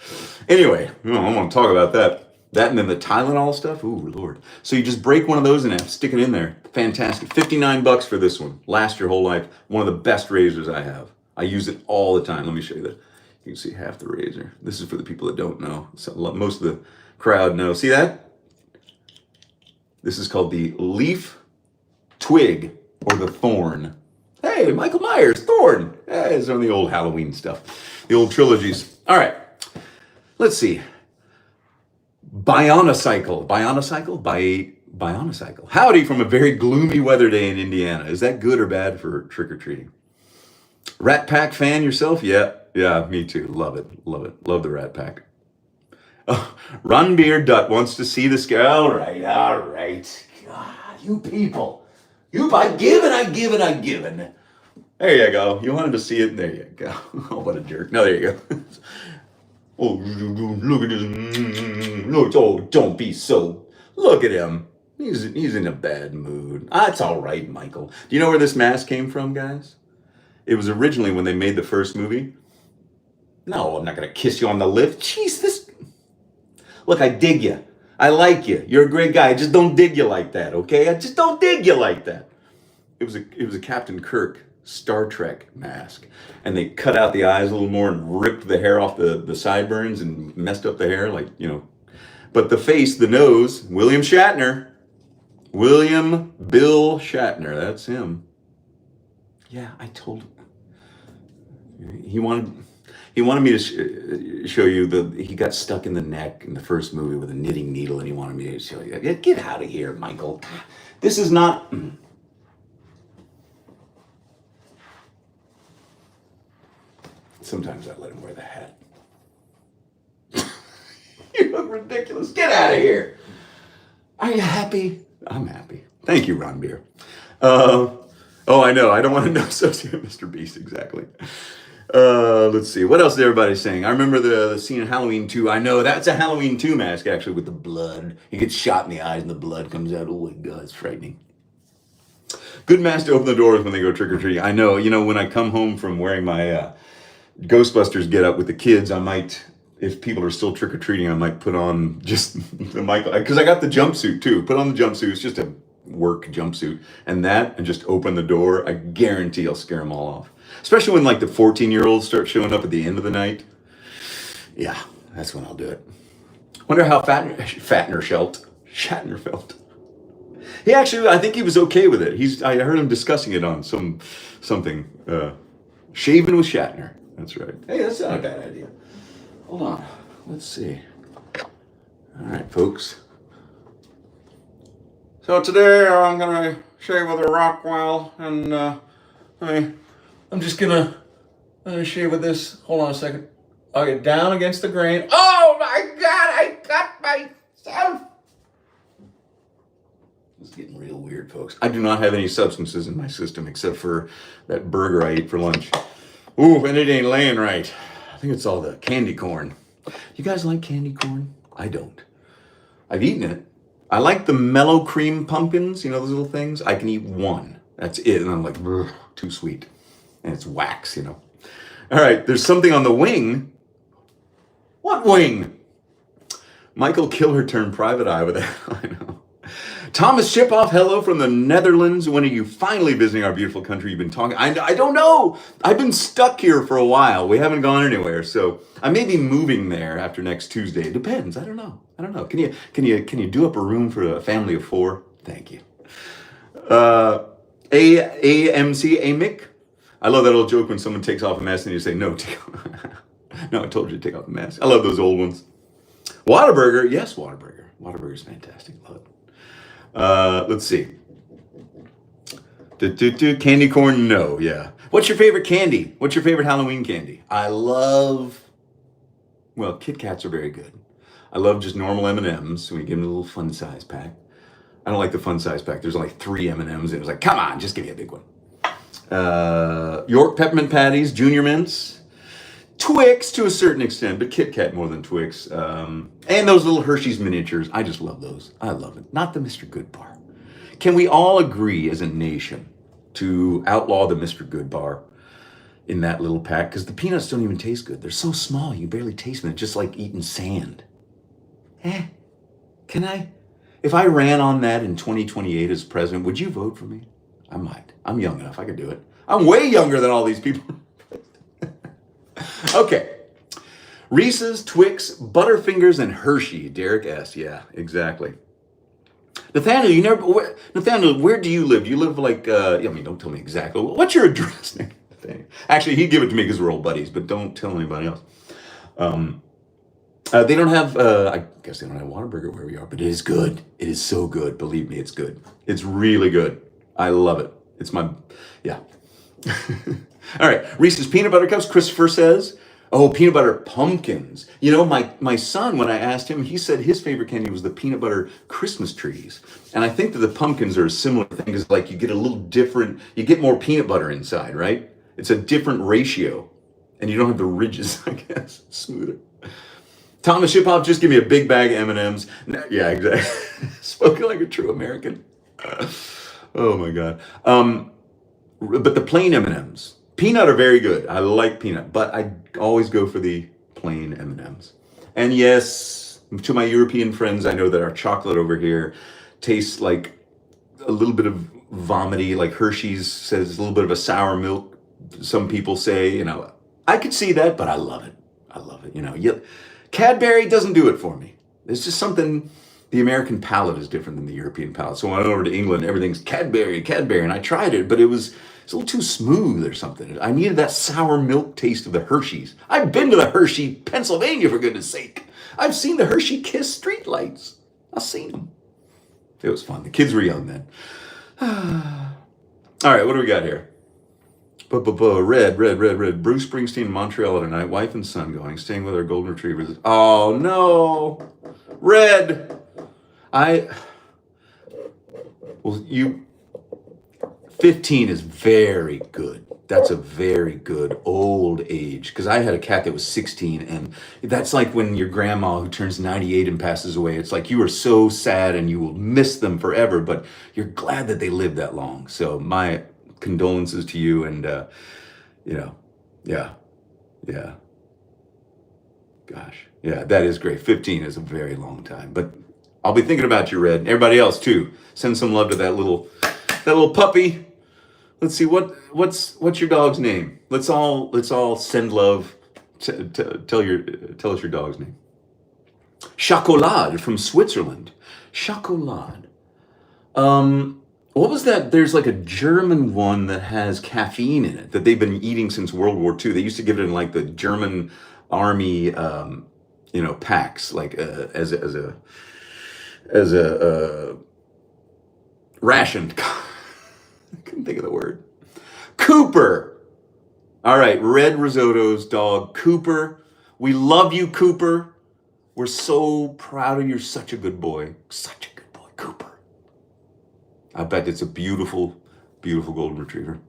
Anyway, I want to talk about that. That and then the Tylenol stuff. Ooh, Lord. So you just break one of those in half, stick it in there. Fantastic. $59 for this one. Last your whole life. One of the best razors I have. I use it all the time. Let me show you that. You can see half the razor. This is for the people that don't know. So most of the crowd know. See that? This is called the leaf, twig, or the thorn. Hey, Michael Myers, Thorn. Hey, it's on the old Halloween stuff. The old trilogies. All right. Let's see. Bionicycle. Howdy from a very gloomy weather day in Indiana. Is that good or bad for trick-or-treating? Rat Pack fan yourself? Yeah, me too. Love it. Love the Rat Pack. Oh, Runbeard Dutt wants to see the sky. All right. God, you people. I given. There you go. You wanted to see it? There you go. Oh, what a jerk. No, there you go. Oh, look at this. No, don't be so. Look at him. He's in a bad mood. It's all right, Michael. Do you know where this mask came from, guys? It was originally when they made the first movie. No, I'm not going to kiss you on the lips. Jeez, this... Look, I dig you. I like you. You're a great guy. I just don't dig you like that, okay? I just don't dig you like that. It was a Captain Kirk Star Trek mask. And they cut out the eyes a little more and ripped the hair off the sideburns and messed up the hair, like, you know. But the face, the nose, William Bill Shatner, that's him. Yeah, I told him. He wanted me to show you he got stuck in the neck in the first movie with a knitting needle, and he wanted me to show you. Get out of here, Michael. This is not... Sometimes I let him wear the hat. You look ridiculous. Get out of here. Are you happy? I'm happy. Thank you, Ron Beer. Oh, I know. I don't want to associate Mr. Beast exactly. Let's see. What else is everybody saying? I remember the scene in Halloween 2. I know that's a Halloween 2 mask, actually, with the blood. He gets shot in the eyes and the blood comes out. Oh, my God, it's frightening. Good mask to open the doors when they go trick-or-treating. I know. You know, when I come home from wearing my Ghostbusters get up with the kids, I might, if people are still trick-or-treating, I might put on just the Michael, because I got the jumpsuit too. Put on the jumpsuit. It's just a work jumpsuit. And just open the door. I guarantee I'll scare them all off. Especially when like the 14-year-olds start showing up at the end of the night. Yeah, that's when I'll do it. Wonder how Shatner felt. He actually, I think he was okay with it. I heard him discussing it on something. Shaving with Shatner. That's right. Hey, that's not a bad idea. Hold on. Let's see. All right, folks. So today I'm going to shave with a Rockwell, and I'm just going to shave with this. Hold on a second. I'll get down against the grain. Oh my God, I cut myself. It's getting real weird, folks. I do not have any substances in my system except for that burger I ate for lunch. Ooh, and it ain't laying right. I think it's all the candy corn. You guys like candy corn? I don't. I've eaten it. I like the mellow cream pumpkins, you know, those little things. I can eat one. That's it. And I'm like, too sweet. And it's wax, you know. All right, there's something on the wing. What wing? Michael Killer turned private eye with that. I know. Thomas Shipoff, hello from the Netherlands. When are you finally visiting our beautiful country? You've been talking. I don't know. I've been stuck here for a while. We haven't gone anywhere, so I may be moving there after next Tuesday. It depends. I don't know. Can you do up a room for a family of 4? Thank you. AMC. I love that old joke when someone takes off a mask and you say no. No, I told you to take off the mask. I love those old ones. Whataburger, yes, Whataburger. Whataburger's fantastic. Love it. Let's see. Candy corn, no, yeah. What's your favorite candy? What's your favorite Halloween candy? Well, Kit Kats are very good. I love just normal M&Ms when you give them a little fun size pack. I don't like the fun size pack. There's only 3 M&Ms and it was like, come on, just give me a big one. York Peppermint Patties, Junior Mints. Twix to a certain extent, but Kit Kat more than Twix. And those little Hershey's miniatures. I just love those. I love it. Not the Mr. Good bar. Can we all agree as a nation to outlaw the Mr. Good bar? in that little pack because the peanuts don't even taste good. They're so small, you barely taste them. It's just like eating sand. Can I? If I ran on that in 2028 as president, would you vote for me? I might. I'm young enough. I could do it. I'm way younger than all these people. Okay. Reese's, Twix, Butterfingers, and Hershey. Derek asked. Yeah, exactly. Nathaniel, where do you live? Do you live like, don't tell me exactly. What's your address? Actually, he'd give it to me because we're old buddies, but don't tell anybody else. They don't have, I guess they don't have Whataburger where we are, but it is good. It is so good. Believe me, it's good. It's really good. I love it. It's yeah. All right, Reese's Peanut Butter Cups, Christopher says. Oh, peanut butter pumpkins. You know, my son, when I asked him, he said his favorite candy was the peanut butter Christmas trees. And I think that the pumpkins are a similar thing because like you get a little different, you get more peanut butter inside, right? It's a different ratio. And you don't have the ridges, I guess. It's smoother. Thomas Shiphoff, just give me a big bag of M&Ms. Yeah, exactly. Spoken like a true American. Oh my God. But the plain M&Ms. Peanut are very good. I like peanut, but I always go for the plain M&Ms. And yes, to my European friends, I know that our chocolate over here tastes like a little bit of vomity, like Hershey's says a little bit of a sour milk. Some people say, I could see that, but I love it. I love it. Cadbury doesn't do it for me. There's just something, the American palate is different than the European palate. So when I went over to England, everything's Cadbury, and I tried it, but it's a little too smooth or something. I needed that sour milk taste of the Hershey's. I've been to the Hershey, Pennsylvania, for goodness sake. I've seen the Hershey Kiss streetlights. I've seen them. It was fun. The kids were young then. All right, what do we got here? Red. Bruce Springsteen, Montreal tonight. Wife and son going, staying with our golden retrievers. Oh, no. Red. 15 is very good. That's a very good old age. Because I had a cat that was 16, and that's like when your grandma who turns 98 and passes away. It's like you are so sad and you will miss them forever, but you're glad that they lived that long. So my condolences to you, and yeah. Gosh, yeah, that is great. 15 is a very long time, but I'll be thinking about you, Red. Everybody else too. Send some love to that little puppy. Let's see, what's your dog's name? Let's all send love. Tell us your dog's name. Chocolat from Switzerland. Chocolat. What was that? There's like a German one that has caffeine in it that they've been eating since World War II. They used to give it in like the German army, packs, like as a ration. I couldn't think of the word. Cooper. All right, Red Risotto's dog, Cooper. We love you, Cooper. We're so proud of you. You're such a good boy. Such a good boy, Cooper. I bet it's a beautiful, beautiful golden retriever.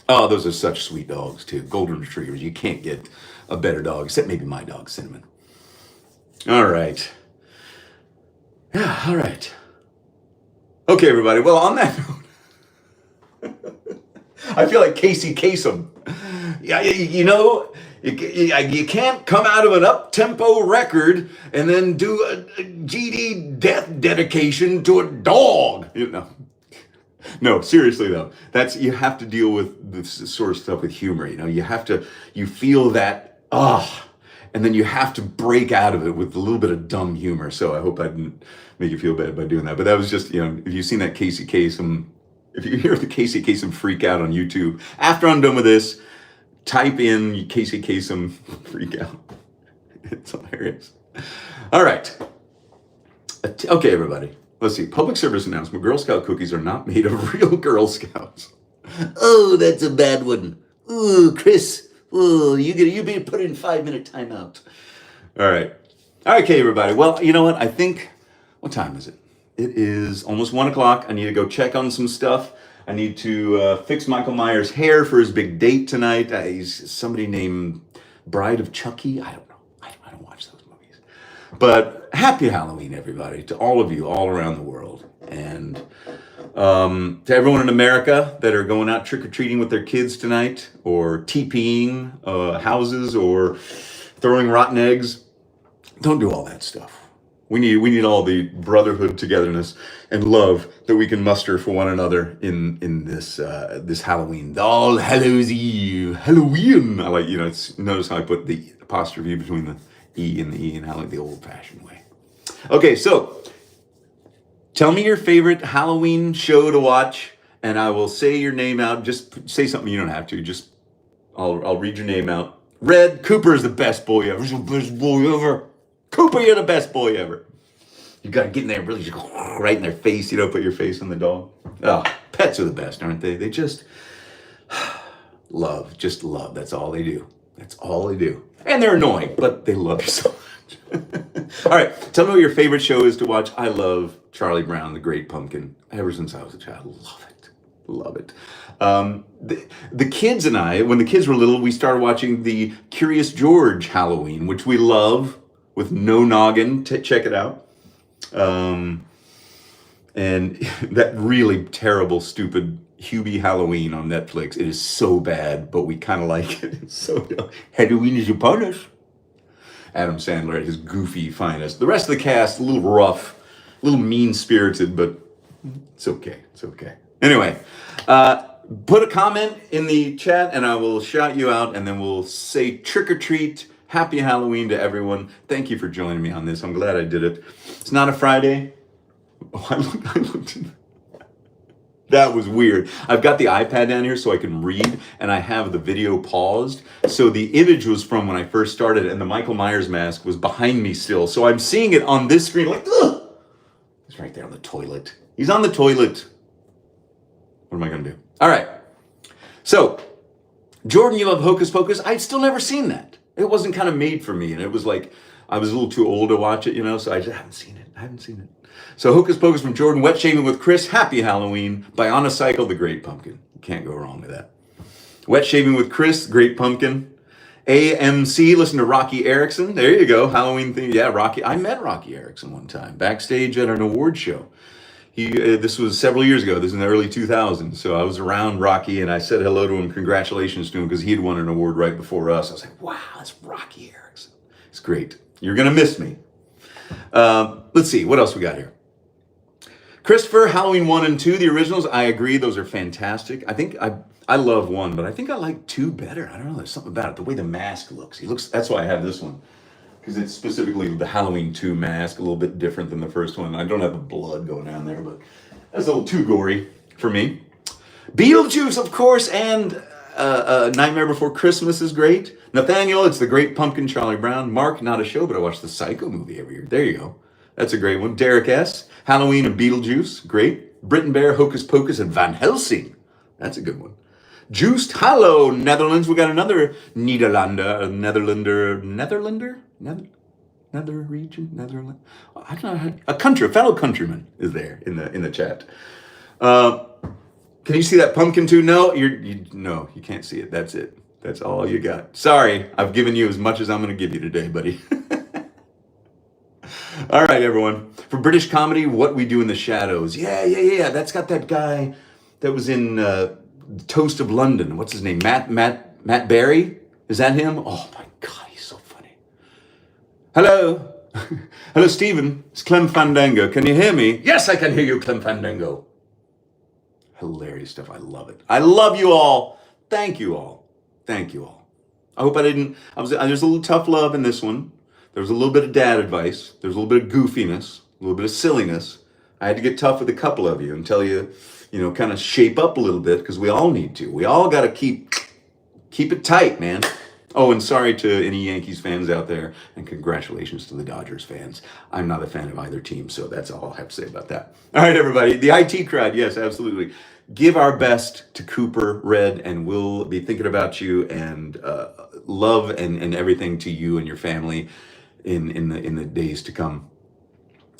Oh, those are such sweet dogs, too. Golden retrievers. You can't get a better dog, except maybe my dog, Cinnamon. All right. Yeah, all right. Okay, everybody. Well, on that note, I feel like Casey Kasem. Yeah, you can't come out of an up-tempo record and then do a GD death dedication to a dog. No, seriously though, you have to deal with this sort of stuff with humor. You feel that, and then you have to break out of it with a little bit of dumb humor. So I hope I didn't make you feel bad by doing that. But that was just, if you've seen that Casey Kasem, if you hear the Casey Kasem freak out on YouTube, after I'm done with this, type in Casey Kasem freak out. It's hilarious. All right. Okay, everybody. Let's see. Public service announcement. Girl Scout cookies are not made of real Girl Scouts. Oh, that's a bad one. Ooh, Chris. Ooh, you be put in 5-minute timeout. All right. Okay, everybody. Well, you know what? I think, what time is it? It is almost 1 o'clock. I need to go check on some stuff. I need to fix Michael Myers' hair for his big date tonight. He's somebody named Bride of Chucky. I don't know. I don't watch those movies. But happy Halloween, everybody, to all of you all around the world. And To everyone in America that are going out trick-or-treating with their kids tonight, or TPing houses, or throwing rotten eggs, don't do all that stuff. We need all the brotherhood, togetherness, and love that we can muster for one another in this Halloween. All Hallows Eve, Halloween. I like, notice how I put the apostrophe between the E and the E, and I like the old-fashioned way. Okay, so tell me your favorite Halloween show to watch, and I will say your name out. Just say something. You don't have to. Just I'll read your name out. Red, Cooper is the best boy ever. He's the best boy ever. Cooper, you're the best boy ever. You got to get in there, really just go right in their face. Put your face on the dog. Oh, pets are the best, aren't they? They just love. That's all they do. That's all they do. And they're annoying, but they love you so much. All right, tell me what your favorite show is to watch. I love Charlie Brown, the Great Pumpkin. Ever since I was a child, love it. The kids and I, when the kids were little, we started watching the Curious George Halloween, which we love, with no noggin. Check it out. And that really terrible, stupid Hubie Halloween on Netflix. It is so bad, but we kind of like it. It's so Halloween is upon us. Adam Sandler at his goofy finest. The rest of the cast, a little rough, a little mean-spirited, but it's okay. It's okay. Anyway, put a comment in the chat and I will shout you out, and then we'll say trick or treat. Happy Halloween to everyone. Thank you for joining me on this. I'm glad I did it. It's not a Friday. Oh, I looked. That was weird. I've got the iPad down here so I can read, and I have the video paused. So the image was from when I first started, and the Michael Myers mask was behind me still. So I'm seeing it on this screen like, ugh! He's right there on the toilet. He's on the toilet. What am I going to do? All right. So, Jordan, you love Hocus Pocus. I've still never seen that. It wasn't kind of made for me, and it was like, I was a little too old to watch it, so I just haven't seen it. So Hocus Pocus from Jordan, Wet Shaving with Chris, Happy Halloween, Bionicycle, The Great Pumpkin. You can't go wrong with that. Wet Shaving with Chris, Great Pumpkin. AMC, listen to Rocky Erickson. There you go, Halloween theme. Yeah, Rocky. I met Rocky Erickson one time, backstage at an award show. This was several years ago. This was in the early 2000s. So I was around Rocky, and I said hello to him, congratulations to him, because he had won an award right before us. I was like, wow, that's Rocky Erickson. It's great. You're going to miss me. Let's see, what else we got here? Christopher, Halloween 1 and 2, the originals, I agree, those are fantastic. I think I love 1, but I think I like 2 better. I don't know, there's something about it, the way the mask looks. That's why I have this one, because it's specifically the Halloween 2 mask, a little bit different than the first one. I don't have the blood going down there, but that's a little too gory for me. Beetlejuice, of course, and Nightmare Before Christmas is great. Nathaniel, it's The Great Pumpkin, Charlie Brown. Mark, not a show, but I watch the Psycho movie every year. There you go. That's a great one. Derek S., Halloween and Beetlejuice, great. Brit and Bear, Hocus Pocus, and Van Helsing. That's a good one. Juiced, Hallo, Netherlands. We got another Nether region, Netherlands. I don't know a fellow countryman is there in the chat. Can you see that pumpkin too? No, no, you can't see it. That's it. That's all you got. Sorry, I've given you as much as I'm going to give you today, buddy. All right, everyone. For British comedy, What We Do in the Shadows. Yeah. That's got that guy that was in Toast of London. What's his name? Matt Berry? Is that him? Oh my God, he's so funny. Hello. Hello, Stephen. It's Clem Fandango. Can you hear me? Yes, I can hear you, Clem Fandango. Hilarious stuff. I love it. I love you all. Thank you all. Thank you all. I hope there's a little tough love in this one. There was a little bit of dad advice. There was a little bit of goofiness, a little bit of silliness. I had to get tough with a couple of you and tell you, kind of shape up a little bit, because we all need to. We all got to keep it tight, man. Oh, and sorry to any Yankees fans out there, and congratulations to the Dodgers fans. I'm not a fan of either team, so that's all I have to say about that. All right, everybody. The IT crowd, yes, absolutely. Give our best to Cooper, Red, and we'll be thinking about you, and love and everything to you and your family in the days to come.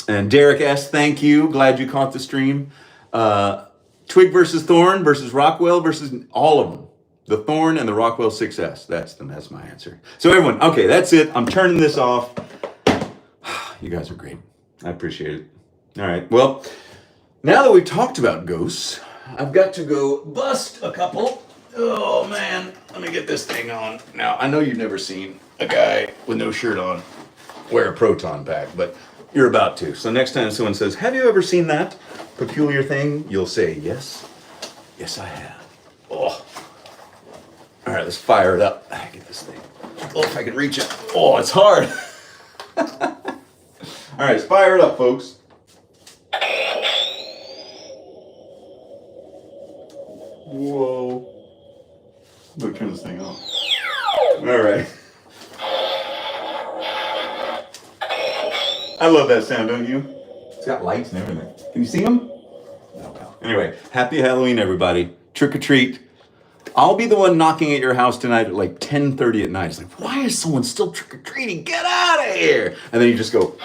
And Derek S., thank you. Glad you caught the stream. Twig versus Thorn versus Rockwell versus all of them. The Thorn and the Rockwell 6S. That's my answer. So everyone, okay, that's it. I'm turning this off. You guys are great. I appreciate it. All right. Well, Now that we've talked about ghosts, I've got to go bust a couple. Oh man, let me get this thing on. Now, I know you've never seen a guy with no shirt on wear a proton pack, but you're about to. So next time someone says, have you ever seen that peculiar thing? You'll say, yes. Yes, I have. Oh. All right, let's fire it up. I get this thing. Oh, if I can reach it. Oh, it's hard. All right, let's fire it up, folks. Whoa. Let me turn this thing off. All right. I love that sound, don't you? It's got lights and everything. Can you see them? No. Anyway, happy Halloween, everybody. Trick or treat. I'll be the one knocking at your house tonight at like 10:30 at night. It's like, why is someone still trick or treating? Get out of here! And then you just go.